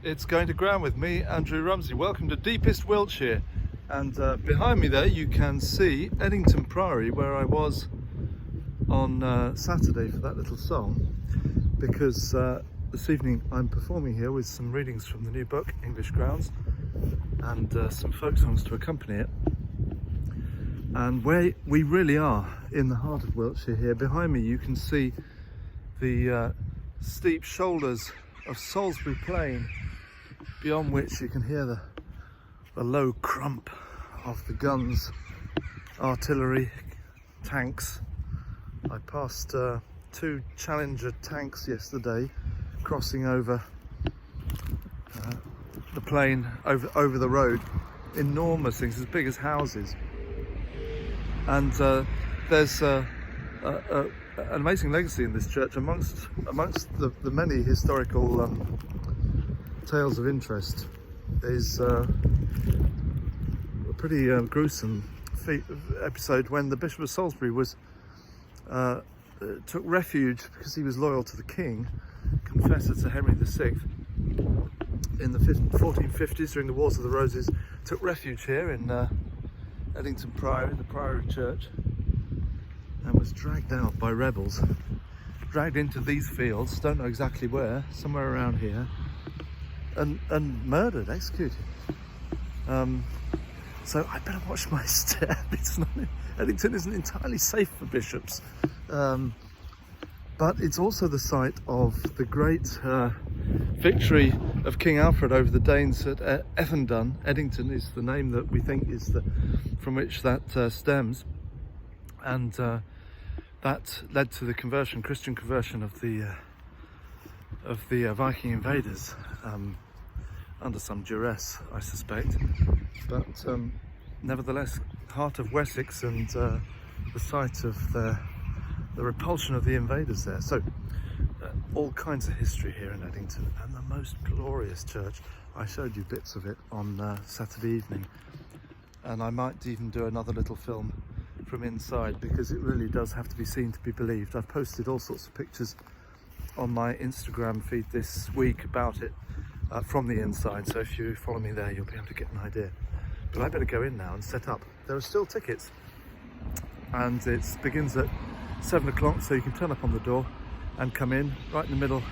It's going to ground with me, Andrew Rumsey. Welcome to deepest Wiltshire. And behind me there you can see Edington Priory, where I was on Saturday for that little song, because this evening I'm performing here with some readings from the new book, English Grounds, and some folk songs to accompany it. And where we really are, in the heart of Wiltshire here, behind me you can see the steep shoulders of Salisbury Plain, beyond which you can hear the low crump of the guns, artillery, tanks. I passed two Challenger tanks yesterday crossing over the plain, over the road. Enormous things, as big as houses. And there's an amazing legacy in this church amongst the many historical tales of interest. Is a pretty gruesome episode when the Bishop of Salisbury took refuge, because he was loyal to the king, confessor to Henry VI, in the 1450s during the Wars of the Roses. Took refuge here in Edington Priory, the Priory Church, and was dragged out by rebels, dragged into these fields, don't know exactly where, somewhere around here, and murdered, executed. So I better watch my step. Edington isn't entirely safe for bishops, but it's also the site of the great victory of King Alfred over the Danes at Edington. Edington is the name that we think is from which that stems, and that led to the Christian conversion of the Viking invaders, under some duress, I suspect. But nevertheless, heart of Wessex, and the site of the repulsion of the invaders there. So all kinds of history here in Edington, and the most glorious church. I showed you bits of it on Saturday evening, and I might even do another little film from inside, because it really does have to be seen to be believed. I've posted all sorts of pictures on my Instagram feed this week about it from the inside, so if you follow me there you'll be able to get an idea. But I better go in now and set up. There are still tickets, and it begins at 7 o'clock, so you can turn up on the door and come in right in the middle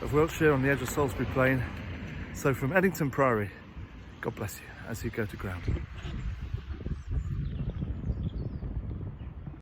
of Wiltshire, on the edge of Salisbury Plain. So from Edington Priory, God bless you as you go to ground.